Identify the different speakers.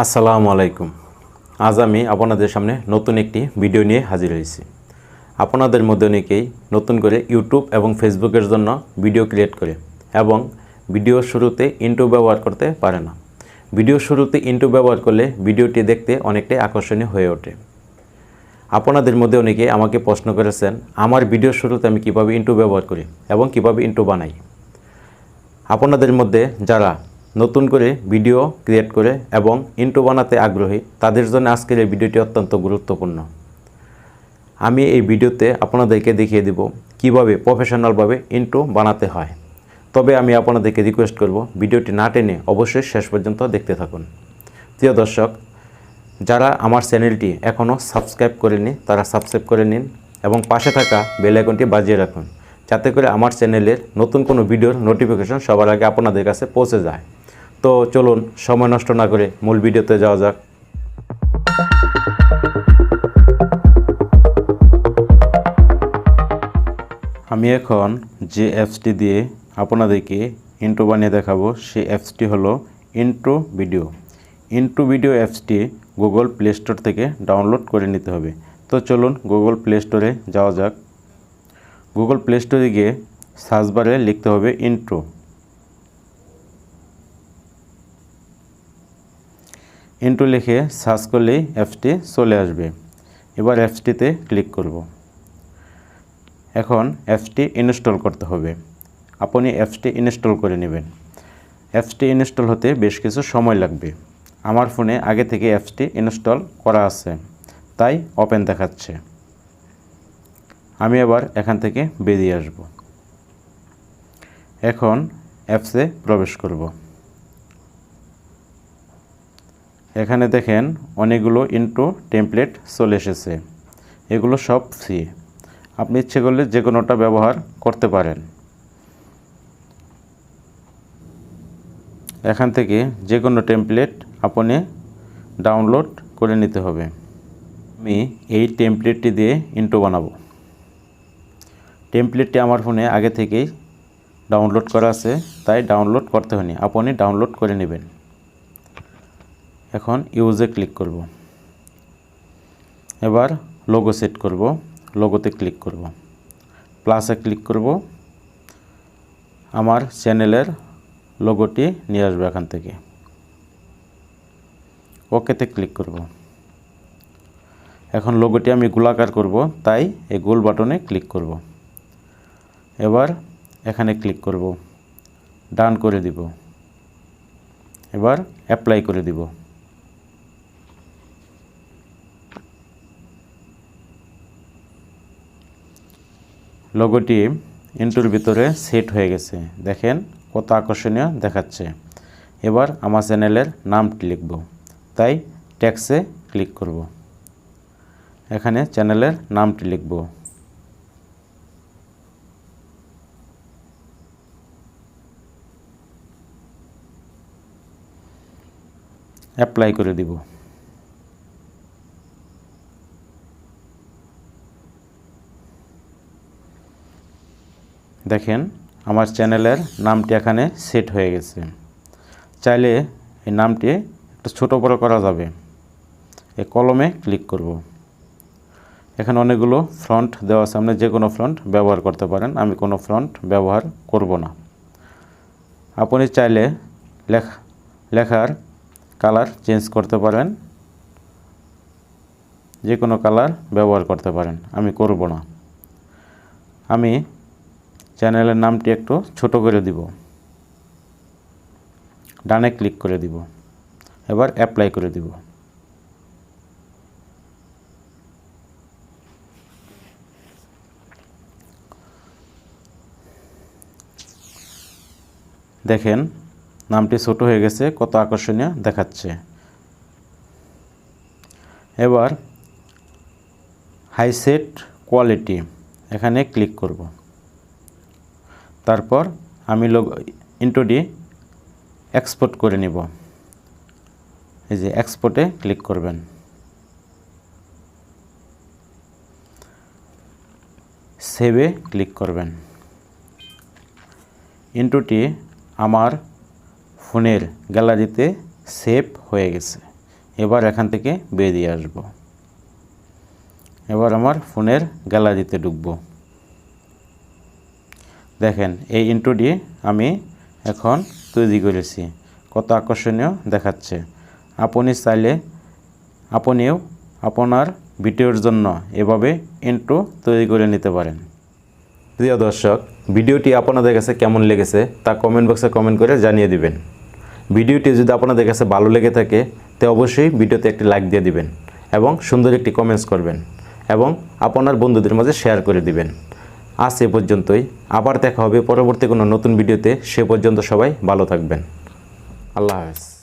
Speaker 1: আসসালামু আলাইকুম। আজ আমি আপনাদের সামনে নতুন একটি ভিডিও নিয়ে হাজির হয়েছি। আপনাদের মধ্যে অনেকেই নতুন করে ইউটিউব এবং ফেসবুকের জন্য ভিডিও ক্রিয়েট করে এবং ভিডিওর শুরুতে ইন্ট্রো ব্যবহার করতে পারে না। ভিডিওর শুরুতে ইন্ট্রো ব্যবহার করলে ভিডিওটি দেখতে অনেকটাই আকর্ষণীয় হয়ে ওঠে। আপনাদের মধ্যে অনেকেই আমাকে প্রশ্ন করেছেন, আমার ভিডিওর শুরুতে আমি কিভাবে ইন্ট্রো ব্যবহার করি এবং কিভাবে ইন্ট্রো বানাই। আপনাদের মধ্যে যারা নতুন করে ভিডিও ক্রিয়েট করে এবং ইন্ট্রো বানাতে আগ্রহী, তাদের জন্য আজকের এই ভিডিওটি অত্যন্ত গুরুত্বপূর্ণ। আমি এই ভিডিওতে আপনাদেরকে দেখিয়ে দেব কিভাবে প্রফেশনালভাবে ইন্ট্রো বানাতে হয়। তবে আমি আপনাদেরকে রিকোয়েস্ট করব, ভিডিওটি না টেনে অবশ্যই শেষ পর্যন্ত দেখতে থাকুন। প্রিয় দর্শক, যারা আমার চ্যানেলটি এখনও সাবস্ক্রাইব করেনি তারা সাবস্ক্রাইব করে নিন এবং পাশে থাকা বেল আইকনটি বাজিয়ে রাখুন, যাতে করে আমার চ্যানেলের নতুন কোনো ভিডিওর নোটিফিকেশন সবার আগে আপনাদের কাছে পৌঁছে যায়। তো চলুন সময় নষ্ট না করে মূল ভিডিওতে যাওয়া যাক। আমি এখন যে অ্যাপসটি দিয়ে আপনাদেরকে ইন্ট্রো বানিয়ে দেখাবো, সেই অ্যাপসটি হলো ইন্ট্রো ভিডিও। ইন্ট্রো ভিডিও অ্যাপসটি গুগল প্লে স্টোর থেকে ডাউনলোড করে নিতে হবে। তো চলুন গুগল প্লে স্টোরে যাওয়া যাক। গুগল প্লে স্টোরে গিয়ে সার্চ বারে লিখতে হবে ইন্ট্রো। ইন্ট্রো লিখে সার্চ করলেই অ্যাপসটি চলে আসবে। এবার অ্যাপসটিতে ক্লিক করব। এখন অ্যাপসটি ইনস্টল করতে হবে। আপনি অ্যাপসটি ইনস্টল করে নেবেন। অ্যাপসটি ইনস্টল হতে বেশ কিছু সময় লাগবে। আমার ফোনে আগে থেকে অ্যাপসটি ইনস্টল করা আছে, তাই ওপেন দেখাচ্ছে। আমি আবার এখান থেকে বেরিয়ে আসব। এখন অ্যাপসে প্রবেশ করব। এখানে দেখেন অনেকগুলো ইন্ট্রো টেমপ্লেট চলে এসেছে। এগুলো সব ফ্রি। আপনি ইচ্ছে করলে যে কোনোটা ব্যবহার করতে পারেন। এখান থেকে যে কোনো টেমপ্লেট আপনি ডাউনলোড করে নিতে হবে। আমি এই টেমপ্লেটটি দিয়ে ইন্ট্রো বানাবো। টেমপ্লেটটি আমার ফোনে আগে থেকেই ডাউনলোড করা আছে, তাই ডাউনলোড করতে হয়নি, আপনি ডাউনলোড করে নেবেন। এখন ইউজে ক্লিক করব। এবার লোগো সেট করব। লোগোতে ক্লিক করব, প্লাসে ক্লিক করব। আমার চ্যানেলের লোগোটি নিয়ে আসবে এখান থেকে। ওকেতে ক্লিক করব। এখন লোগোটি আমি গোলাকার করব, তাই এই গোল বাটনে ক্লিক করব। এবার এখানে ক্লিক করব, ডান করে দিব। এবার অ্যাপ্লাই করে দিব। লোগোটি ইন্ট্রোর ভিতরে সেট হয়ে গেছে। দেখেন কত আকর্ষণীয় দেখাচ্ছে। এবার আমার চ্যানেলের নামটি লিখব, তাই টেক্সটে ক্লিক করব। এখানে চ্যানেলের নামটি লিখব। অ্যাপ্লাই করে দিব। দেখেন আমার চ্যানেলের নামটি এখানে সেট হয়ে গেছে। চাইলে এই নামটি একটু ছোট বড় করা যাবে। এই কলমে ক্লিক করব। এখানে অনেকগুলো ফন্ট দেওয়া আছে, আপনি যে কোনো ফন্ট ব্যবহার করতে পারেন। আমি কোনো ফন্ট ব্যবহার করব না। আপনি চাইলে লেখার কালার চেঞ্জ করতে পারেন, যে কোনো কালার ব্যবহার করতে পারেন। আমি করব না। আমি চ্যানেলের নামটি একটু ছোট করে দিব। ডানে ক্লিক করে দিব। এবার অ্যাপ্লাই করে দিব। দেখেন নামটি ছোট হয়ে গেছে, কত আকর্ষণীয় দেখাচ্ছে। এবার হাইসেট কোয়ালিটি এখানে ক্লিক করব। তারপর আমি ইন্ট্রোটি এক্সপোর্ট করে নিব। এই যে এক্সপোর্টে ক্লিক করবেন। সেভে ক্লিক করবেন। ইন্ট্রোটি আমার ফোনের গ্যালারিতে সেভ হয়ে গেছে। এবার এখান থেকে বেরিয়ে আসব। এবার আমার ফোনের গ্যালারিতে ঢুকব। দেখেন এই ইন্ট্রোটি আমি এখন তৈরি করেছি, কত আকর্ষণীয় দেখাচ্ছে। আপনি চাইলে আপনিও আপনার ভিডিওর জন্য এভাবে ইন্ট্রো তৈরি করে নিতে পারেন। প্রিয় দর্শক, ভিডিওটি আপনাদের কাছে কেমন লেগেছে তা কমেন্ট বক্সে কমেন্ট করে জানিয়ে দিবেন। ভিডিওটি যদি আপনাদের কাছে ভালো লেগে থাকে তো অবশ্যই ভিডিওতে একটি লাইক দিয়ে দিবেন এবং সুন্দর একটি কমেন্টস করবেন এবং আপনার বন্ধুদের মাঝে শেয়ার করে দিবেন। আজ এ পর্যন্তই, আবার দেখা হবে পরবর্তী কোনো নতুন ভিডিওতে। সে পর্যন্ত সবাই ভালো থাকবেন। আল্লাহ হাফেজ।